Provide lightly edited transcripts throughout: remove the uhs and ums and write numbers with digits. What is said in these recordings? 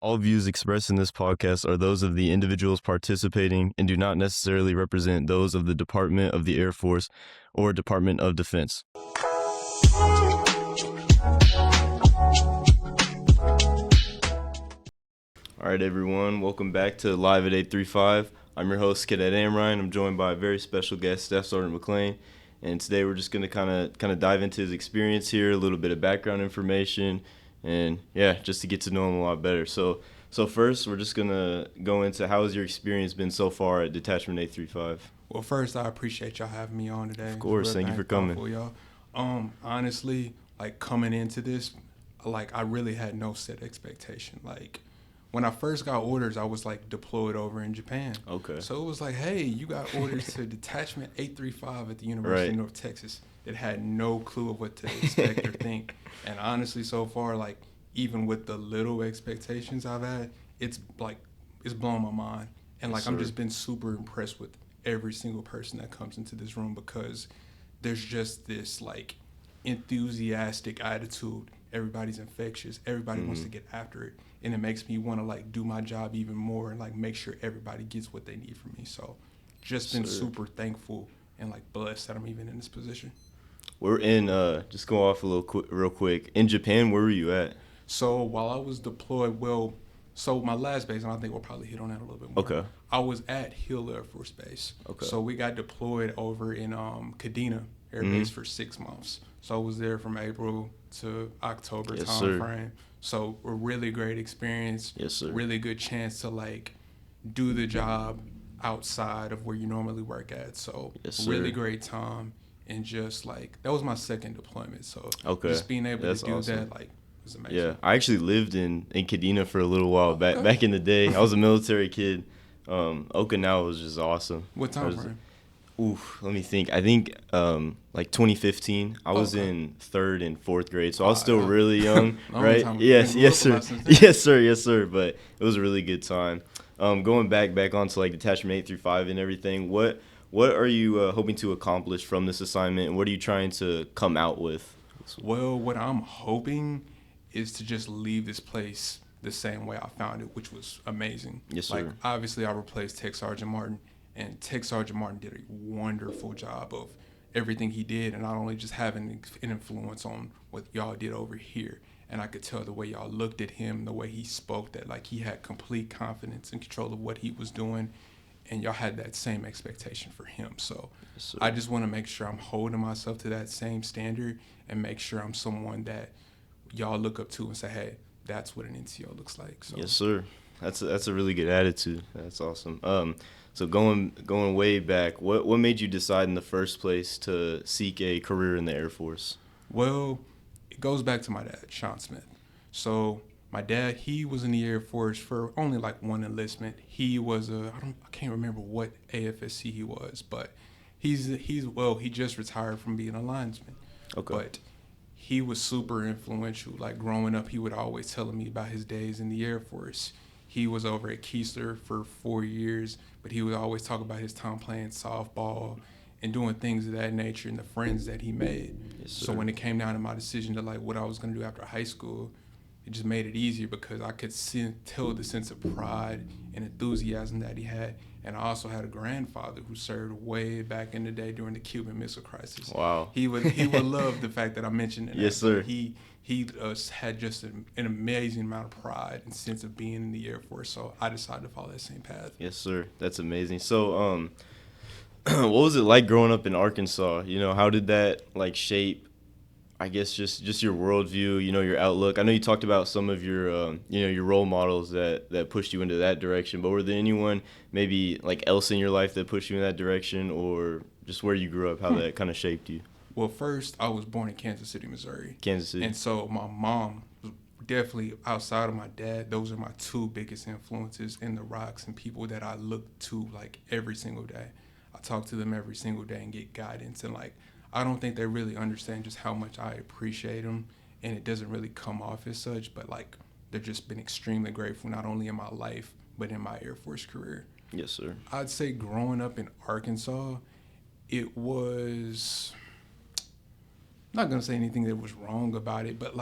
All views expressed in this podcast are those of the individuals participating and do not necessarily represent those of the Department of the Air Force or Department of Defense. All right, everyone. Welcome back to Live at 835. I'm your host, Cadet Amrine. I'm joined by a very special guest, Staff Sergeant McClain. And today we're just going to kind of dive into his experience here, a little bit of background information, and just to get to know him a lot better. So first, we're just going to go into how has your experience been so far at Detachment 835? Well, first, I appreciate y'all having me on today. Of course, thank you for coming. Y'all. Honestly, coming into this, I really had no set expectation. When I first got orders, I was deployed over in Japan. Okay. So it was hey, you got orders to Detachment 835 at the University of North Texas. That had no clue of what to expect or think. And honestly, so far, even with the little expectations I've had, it's blown my mind. And Yes, I'm just been super impressed with every single person that comes into this room, because there's just this enthusiastic attitude. Everybody's infectious. Everybody wants to get after it. And it makes me want to do my job even more and make sure everybody gets what they need from me. So just been super thankful and blessed that I'm even in this position. We're in, just go off real quick. In Japan, where were you at? So while I was deployed, so my last base, and I think we'll probably hit on that a little bit more. Okay. I was at Hill Air Force Base. Okay. So we got deployed over in Kadena Air Base for 6 months. So I was there from April to October timeframe. So a really great experience. Yes, sir. Really good chance to do the job outside of where you normally work at. So really great time. And just that was my second deployment. So just being able to do awesome. that was amazing. Yeah, I actually lived in Kadena for a little while back in the day. I was a military kid. Okinawa was just awesome. What time frame? Let me think. I think 2015. I was in 3rd and 4th grade, so I was still really young, right? Yes, sir. But it was a really good time. Going back onto Detachment 835 and everything. What are you hoping to accomplish from this assignment, and what are you trying to come out with? Well, what I'm hoping is to just leave this place the same way I found it, which was amazing. Yes, sir. Obviously, I replaced Tech Sergeant Martin, and Tech Sergeant Martin did a wonderful job of everything he did, and not only just having an influence on what y'all did over here. And I could tell the way y'all looked at him, the way he spoke, that he had complete confidence and control of what he was doing, and y'all had that same expectation for him. So Yes, I just want to make sure I'm holding myself to that same standard and make sure I'm someone that y'all look up to and say, hey, that's what an NCO looks like. So. Yes, sir. That's a really good attitude. That's awesome. So going way back, what made you decide in the first place to seek a career in the Air Force? Well, it goes back to my dad, Sean Smith. So my dad, he was in the Air Force for only one enlistment. He was I can't remember what AFSC he was, but he just retired from being a linesman. Okay. But he was super influential. Growing up, he would always tell me about his days in the Air Force. He was over at Keesler for 4 years, but he would always talk about his time playing softball and doing things of that nature and the friends that he made. Yes, sir. So when it came down to my decision to what I was going to do after high school, it just made it easier because I could tell the sense of pride and enthusiasm that he had. And I also had a grandfather who served way back in the day during the Cuban Missile Crisis. Wow. He would love the fact that I mentioned it. Yes, sir. He had just an amazing amount of pride and sense of being in the Air Force. So I decided to follow that same path. Yes, sir. That's amazing. So, what was it like growing up in Arkansas? How did that shape, I guess, just your worldview, your outlook? I know you talked about some of your, your role models that pushed you into that direction, but were there anyone maybe else in your life that pushed you in that direction, or just where you grew up, how that kind of shaped you? Well, first, I was born in Kansas City, Missouri. Kansas City. And so my mom was definitely, outside of my dad, those are my two biggest influences in the rocks and people that I look to every single day. I talk to them every single day and get guidance, and I don't think they really understand just how much I appreciate them, and it doesn't really come off as such, but they've just been extremely grateful, not only in my life, but in my Air Force career. Yes, sir. I'd say growing up in Arkansas, it was, I'm not going to say anything that was wrong about it, but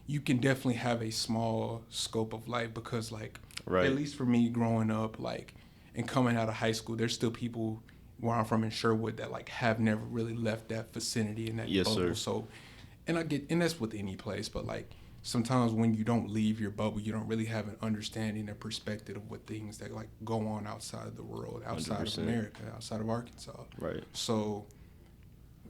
you can definitely have a small scope of life because, like, Right. at least for me growing up, like, and coming out of high school, there's still people where I'm from in Sherwood that, like, have never really left that vicinity and that Yes, bubble. sir. So, and that's with any place, but, like, sometimes when you don't leave your bubble, you don't really have an understanding and perspective of what things that, like, go on outside of the world, outside 100%. of America, outside of Arkansas. Right. So,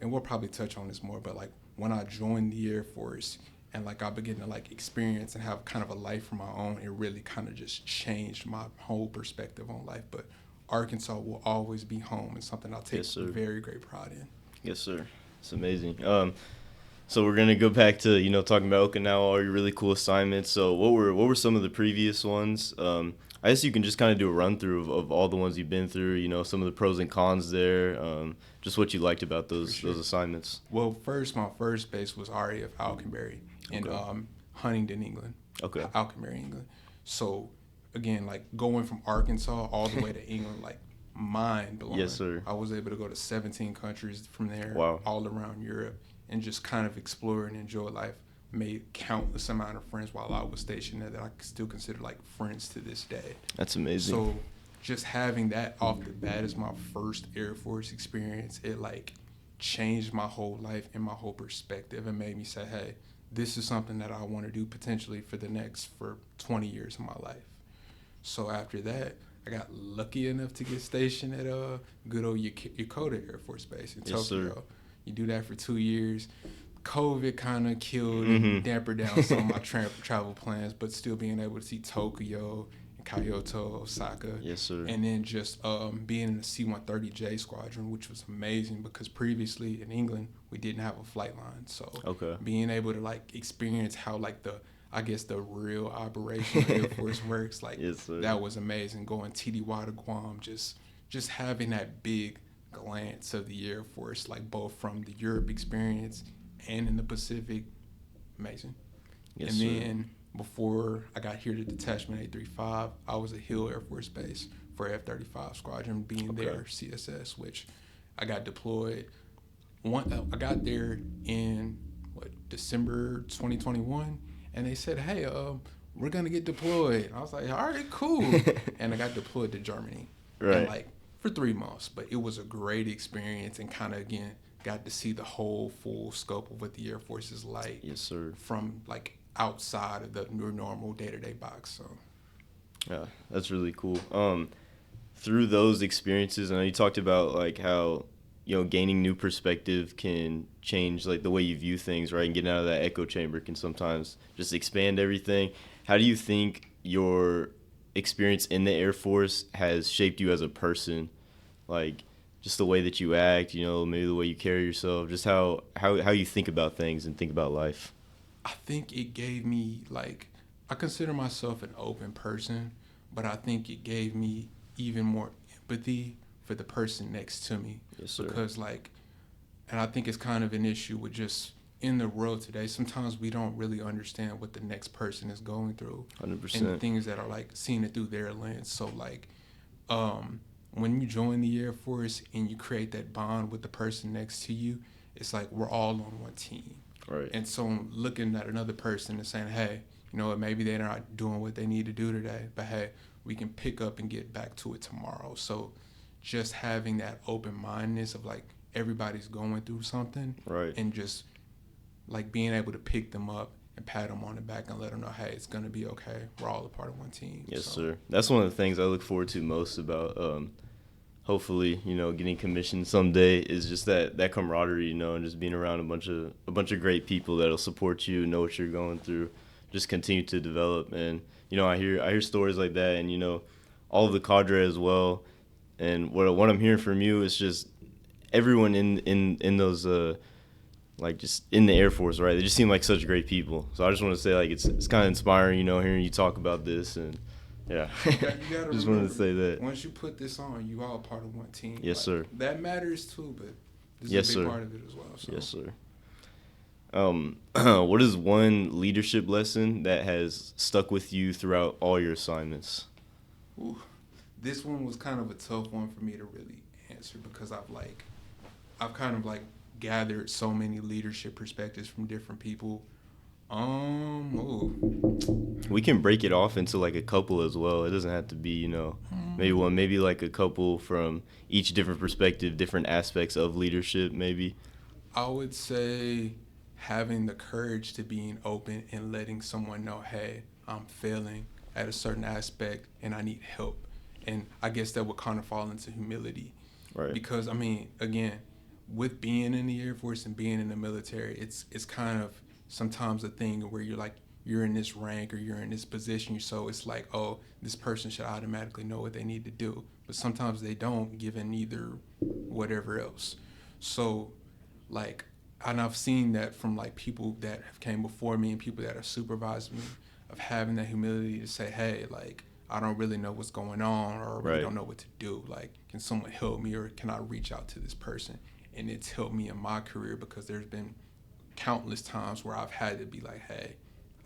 and we'll probably touch on this more, but, like, when I joined the Air Force and, like, I began to, like, experience and have kind of a life of my own, it really kind of just changed my whole perspective on life. But Arkansas will always be home and something I'll take very great pride in. Yes, sir. It's amazing. So we're gonna go back to talking about Okinawa, all your really cool assignments. So what were some of the previous ones? I guess you can just kind of do a run through of all the ones you've been through. Some of the pros and cons there. Just what you liked about those assignments. Well, my first base was RAF Alconbury in Huntingdon, England. Okay. Alconbury, England. So again, like, going from Arkansas all the way to England, like, mind blowing. Yes, sir. I was able to go to 17 countries from there, Wow. all around Europe, and just kind of explore and enjoy life. Made countless amount of friends while I was stationed there that I still consider, like, friends to this day. That's amazing. So just having that off the bat as my first Air Force experience, it, like, changed my whole life and my whole perspective and made me say, hey, this is something that I want to do potentially for 20 years of my life. So after that, I got lucky enough to get stationed at good old Yokota Air Force Base in Tokyo. Sir. You do that for 2 years. COVID kind of killed and dampered down some of my travel plans, but still being able to see Tokyo and Kyoto, Osaka. Yes, sir. And then just being in the C-130J squadron, which was amazing because previously in England, we didn't have a flight line. So being able to, like, experience how, like, the real operation of Air Force works, like, that was amazing. Going TDY to Guam, just having that big glance of the Air Force, like, both from the Europe experience and in the Pacific, amazing. Yes, and sir. Then before I got here to Detachment 835, I was at Hill Air Force Base for F-35 Squadron, being there CSS, which I got deployed. I got there in December 2021, and they said, hey, we're gonna get deployed. I was like, all right, cool. And I got deployed to Germany. Right. And, like, for 3 months, but it was a great experience and kind of, again, got to see the whole full scope of what the Air Force is like. Yes, sir. From, like, outside of the normal day-to-day box. So yeah, that's really cool. Through those experiences, I know you talked about, like, how gaining new perspective can change, like, the way you view things, right? And getting out of that echo chamber can sometimes just expand everything. How do you think your experience in the Air Force has shaped you as a person? Like, just the way that you act, maybe the way you carry yourself, just how you think about things and think about life. I think it gave me, like, I consider myself an open person, but I think it gave me even more empathy for the person next to me. Yes, sir. Because, like, and I think it's kind of an issue with just in the world today, sometimes we don't really understand what the next person is going through. 100%. And the things that are, like, seeing it through their lens. So, like, when you join the Air Force and you create that bond with the person next to you, it's like we're all on one team. Right. And so I'm looking at another person and saying, hey, you know what, maybe they're not doing what they need to do today, but hey, we can pick up and get back to it tomorrow. So just having that open-mindedness of, like, everybody's going through something. Right. And just, like, being able to pick them up and pat them on the back and let them know, hey, it's going to be okay. We're all a part of one team. Yes, sir. That's one of the things I look forward to most about hopefully, getting commissioned someday is just that camaraderie, and just being around a bunch of great people that'll support you, know what you're going through, just continue to develop. And, I hear stories like that and, all of the cadre as well. And what I'm hearing from you is just everyone in those like, just in the Air Force, right? They just seem like such great people. So I just want to say, like, it's kind of inspiring, hearing you talk about this. And yeah, you gotta just wanted to say that. Once you put this on, you all part of one team. Yes, sir. That matters too, but this Yes, is a big sir. part of it as well. So. Yes, sir. What is one leadership lesson that has stuck with you throughout all your assignments? Ooh, this one was kind of a tough one for me to really answer because I've kind of, like, gathered so many leadership perspectives from different people Ooh. We can break it off into like a couple as well. It doesn't have to be, maybe one, maybe like a couple from each different perspective, different aspects of leadership, maybe. I would say having the courage to being open and letting someone know, hey, I'm failing at a certain aspect and I need help. And I guess that would kind of fall into humility. Right. Because I mean, again, with being in the Air Force and being in the military, it's kind of sometimes a thing where you're like you're in this rank or you're in this position, so it's like, oh, this person should automatically know what they need to do, but sometimes they don't, given either whatever else. So, like, and I've seen that from like people that have came before me and people that have supervised me, of having that humility to say, hey, like, I don't really know what's going on, or I really Right. don't know what to do. Like, can someone help me, or can I reach out to this person? And it's helped me in my career because there's been countless times where I've had to be like, hey,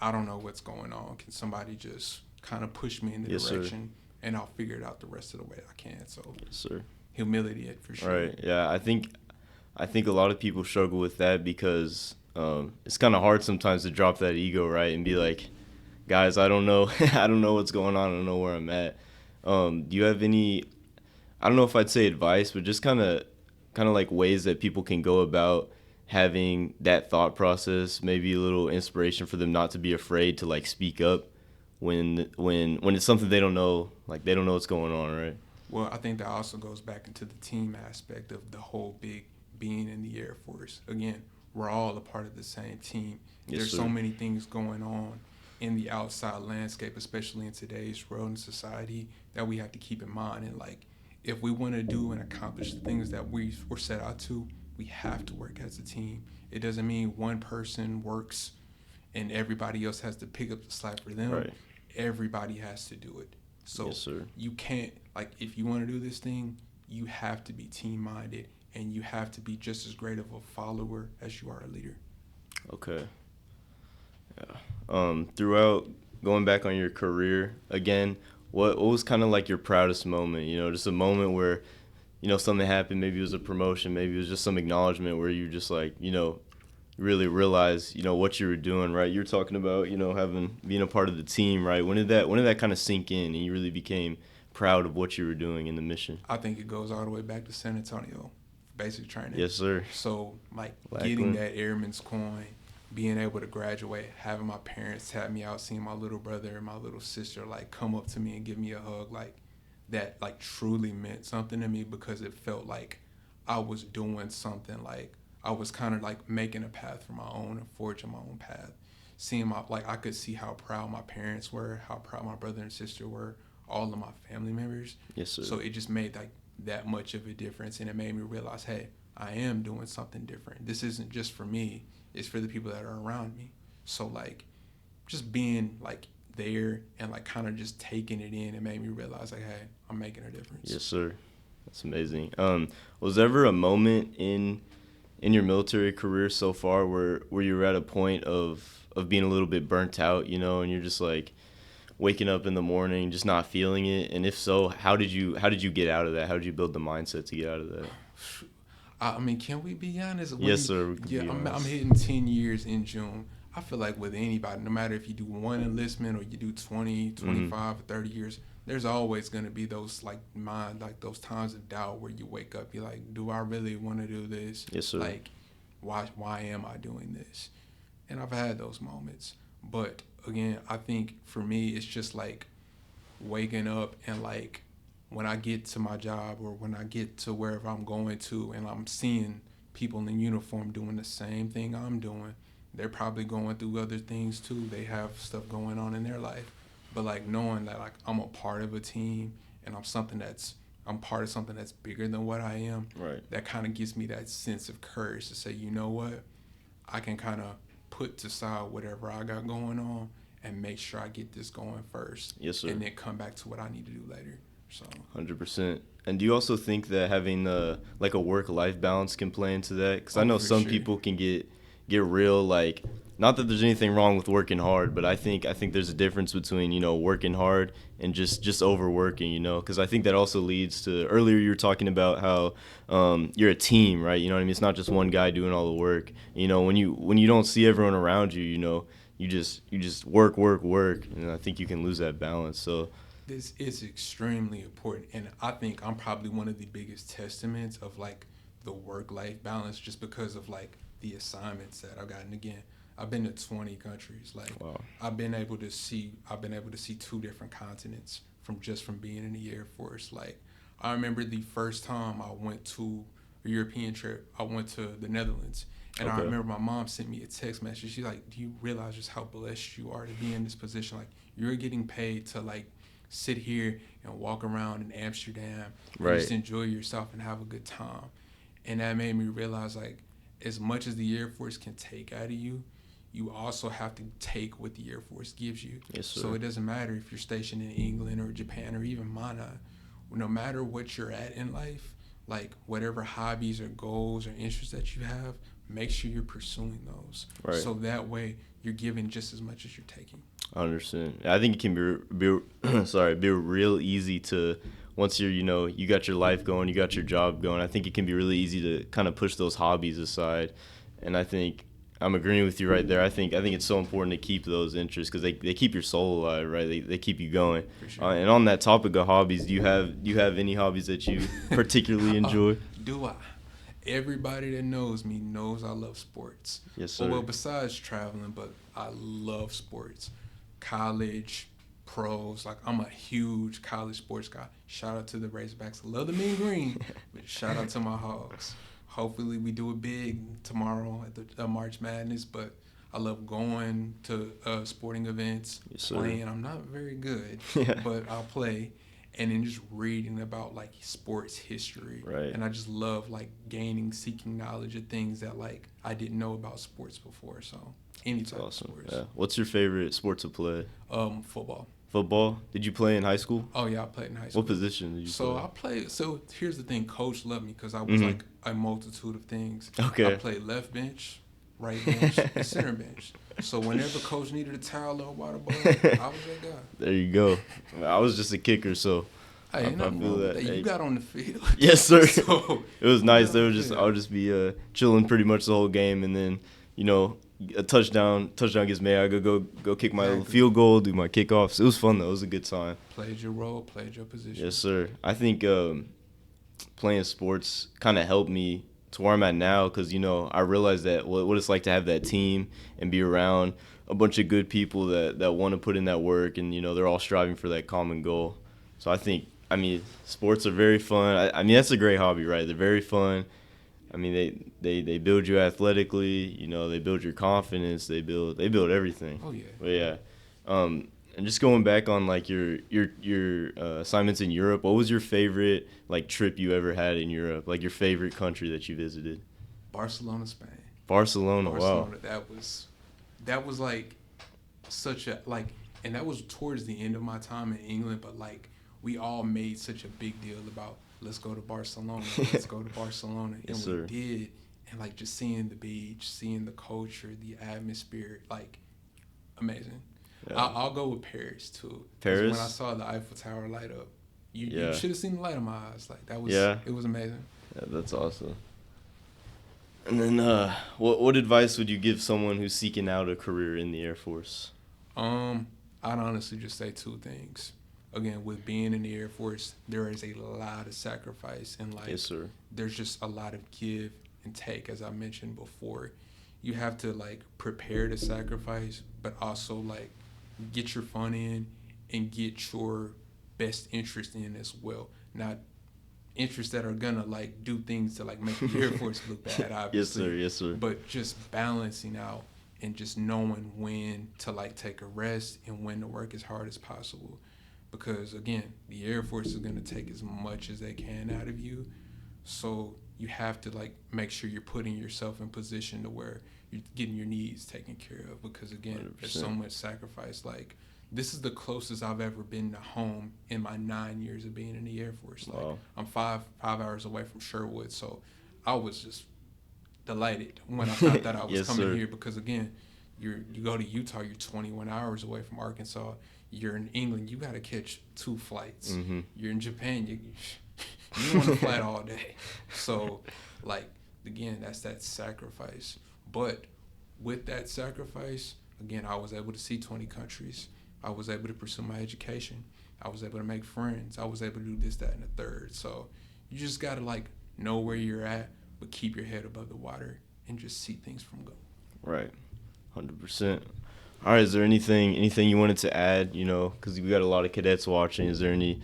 I don't know what's going on. Can somebody just kind of push me in the Yes, sir. direction, and I'll figure it out the rest of the way I can. So Yes, sir. humility for sure. Right. Yeah. I think a lot of people struggle with that because it's kind of hard sometimes to drop that ego, right, and be like, guys, I don't know, I don't know what's going on, I don't know where I'm at. Do you have any? I don't know if I'd say advice, but just kind of like ways that people can go about having that thought process, maybe a little inspiration for them not to be afraid to like speak up when it's something they don't know, like they don't know what's going on, right? Well, I think that also goes back into the team aspect of the whole big being in the Air Force. Again, we're all a part of the same team. Yes, There's sir. so many things going on in the outside landscape, especially in today's world and society, that we have to keep in mind. And like, if we want to do and accomplish the things that we were set out to, we have to work as a team. It doesn't mean one person works and everybody else has to pick up the slack for them. Right. Everybody has to do it. So Yes, sir. you can't, like, if you want to do this thing, you have to be team minded, and you have to be just as great of a follower as you are a leader. Okay. Yeah. Throughout going back on your career again, what was kind of like your proudest moment? Just a moment where, something happened. Maybe it was a promotion. Maybe it was just some acknowledgement where you just like, really realize, what you were doing. Right. You're talking about, being a part of the team. Right. When did that kind of sink in and you really became proud of what you were doing in the mission? I think it goes all the way back to San Antonio, basic training. Yes, sir. So, like, getting Lackland. that airman's coin, being able to graduate, having my parents tap me out, seeing my little brother and my little sister, like, come up to me and give me a hug, like, that, like, truly meant something to me, because it felt like I was doing something, like, I was kind of, like, making a path for my own and forging my own path. Seeing I could see how proud my parents were, how proud my brother and sister were, all of my family members. Yes, sir. So it just made, like, that much of a difference, and it made me realize, hey, I am doing something different. This isn't just for me, it's for the people that are around me. So, like, just being, like, there and, like, kind of just taking it in, it made me realize, like, hey, I'm making a difference. Yes, sir. That's amazing. Was there ever a moment in your military career so far where you were at a point of being a little bit burnt out, and you're just like waking up in the morning just not feeling it? And if so, how did you get out of that? How did you build the mindset to get out of that? I mean, can we be honest? Yes, sir. We can Yeah, be I'm honest. hitting 10 years in June. I feel like with anybody, no matter if you do one enlistment or you do 20, 25, 30 years, there's always going to be those, like, those times of doubt where you wake up, you're like, do I really want to do this? Yes, sir. Like, why am I doing this? And I've had those moments. But again, I think for me, it's just like waking up and, like, when I get to my job or when I get to wherever I'm going to and I'm seeing people in uniform doing the same thing I'm doing, they're probably going through other things too. They have stuff going on in their life. But, like, knowing that, like, I'm a part of a team and I'm part of something that's bigger than what I am, Right. that kind of gives me that sense of courage to say, you know what, I can kind of put aside whatever I got going on and make sure I get this going first. Yes, sir. And then come back to what I need to do later. So 100%. And do you also think that having like a work-life balance can play into that? Because I know for some sure. people can get real, like, not that there's anything wrong with working hard, but I think there's a difference between, working hard and just overworking, because I think that also leads to, earlier you were talking about how you're a team, right? You know what I mean? It's not just one guy doing all the work. When you don't see everyone around you, you just work, and I think you can lose that balance. So This is extremely important, and I think I'm probably one of the biggest testaments of like the work-life balance, just because of like the assignments that I've gotten. Again, I've been to 20 countries. Like, wow. I've been able to see 2 different continents from being in the Air Force. Like, I remember the first time I went to a European trip, I went to the Netherlands. And I Okay. remember my mom sent me a text message. She's like, "Do you realize just how blessed you are to be in this position? Like, you're getting paid to like sit here and walk around in Amsterdam and Right. just enjoy yourself and have a good time." And that made me realize, like, as much as the Air Force can take out of you, you also have to take what the Air Force gives you. Yes, sir. So it doesn't matter if you're stationed in England or Japan or even Mana. No matter what you're at in life, like whatever hobbies or goals or interests that you have, make sure you're pursuing those. Right. So that way you're giving just as much as you're taking. I understand. I think it can be real easy to, once you're, you got your life going, you got your job going, I think it can be really easy to kind of push those hobbies aside. And I think I'm agreeing with you right there. I think it's so important to keep those interests, because they keep your soul alive, right? They keep you going. For sure. And on that topic of hobbies, do you have any hobbies that you particularly enjoy? Do I? Everybody that knows me knows I love sports. Yes, sir. Well, besides traveling, but I love sports. College, pros. Like, I'm a huge college sports guy. Shout out to the Razorbacks. I love the mean green, but shout out to my Hogs. Hopefully we do it big tomorrow at the March Madness, but I love going to sporting events, Yes, sir. playing. I'm not very good, Yeah. but I'll play. And then just reading about like sports history. Right. And I just love like seeking knowledge of things that like I didn't know about sports before. So any That's type awesome. of sports. Yeah. What's your favorite sport to play? Football. Football? Did you play in high school? Oh yeah, I played in high school. What position did you So play? I played. So here's the thing, Coach loved me because I was like a multitude of things. Okay. I played left bench, right bench, and center bench. So whenever Coach needed a towel or a water bottle, I was that guy. There you go. I was just a kicker, so Hey, I ain't nothing feel wrong with that. that. Hey. You got on the field. Yes, sir. So, It was nice. yeah, I would just be chilling pretty much the whole game, and then a touchdown gets made. I go kick my little field goal, do my kickoffs. It was fun though. It was a good time. Played your role, played your position. Yes, sir. I think playing sports kind of helped me to where I'm at now, because I realized that what it's like to have that team and be around a bunch of good people that want to put in that work, and they're all striving for that common goal. So I mean, sports are very fun. I mean, that's a great hobby, right? They're very fun. I mean, they build you athletically. They build your confidence. They build everything. Oh yeah. But yeah, and just going back on like your assignments in Europe, what was your favorite like trip you ever had in Europe? Like your favorite country that you visited? Barcelona, Spain. Barcelona. Barcelona. Wow. That was like such a like, and that was towards the end of my time in England. But like, we all made such a big deal about, let's go to Barcelona. Let's go to Barcelona. And Yes, we sir. did. And like, just seeing the beach, seeing the culture, the atmosphere, like, amazing. Yeah. I'll go with Paris too. 'Cause Paris? when I saw the Eiffel Tower light up, you Yeah. should have seen the light in my eyes. Like, that was, Yeah. it was amazing. Yeah, that's awesome. And then, what advice would you give someone who's seeking out a career in the Air Force? I'd honestly just say 2 things. Again, with being in the Air Force, there is a lot of sacrifice, and like, Yes, sir. there's just a lot of give and take, as I mentioned before. You have to like prepare to sacrifice, but also like get your fun in and get your best interest in as well. Not interests that are gonna like do things to like make the Air Force look bad, obviously. Yes, sir. But just balancing out and just knowing when to like take a rest and when to work as hard as possible. Because again, the Air Force is gonna take as much as they can out of you. So you have to like make sure you're putting yourself in position to where you're getting your needs taken care of. Because again, 100%. there's so much sacrifice. Like, this is the closest I've ever been to home in my 9 years of being in the Air Force. Like, Wow. I'm five hours away from Sherwood, so I was just delighted when I found that I was Yes, coming sir. here. Because again, you go to Utah, you're 21 hours away from Arkansas. You're in England, you got to catch 2 flights. Mhm. You're in Japan, you want to fly all day. So, like, again, that's that sacrifice. But with that sacrifice, Again, I was able to see 20 countries. I was able to pursue my education. I was able to make friends. I was able to do this, that, and the third. So you just gotta like know where you're at, but keep your head above the water and just see things from go. Right, 100%. All right, is there anything you wanted to add? You know, because we got a lot of cadets watching. Is there any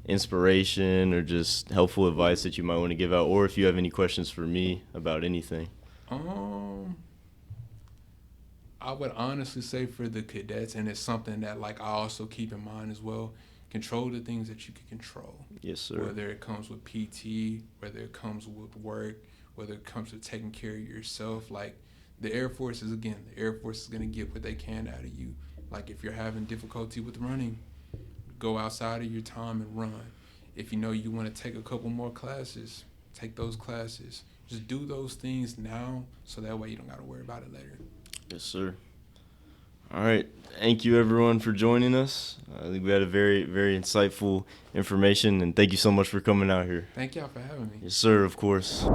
inspiration or just helpful advice that you might want to give out, or if you have any questions for me about anything? I would honestly say for the cadets, and it's something that like I also keep in mind as well, control the things that you can control. Yes, sir. Whether it comes with PT, whether it comes with work, whether it comes with taking care of yourself. Like the Air Force is going to get what they can out of you. Like if you're having difficulty with running, go outside of your time and run. If you know you want to take a couple more classes, take those classes. Just do those things now so that way you don't got to worry about it later. Yes, sir. All right. Thank you, everyone, for joining us. I think we had a very, very insightful information, and thank you so much for coming out here. Thank y'all for having me. Yes, sir, of course.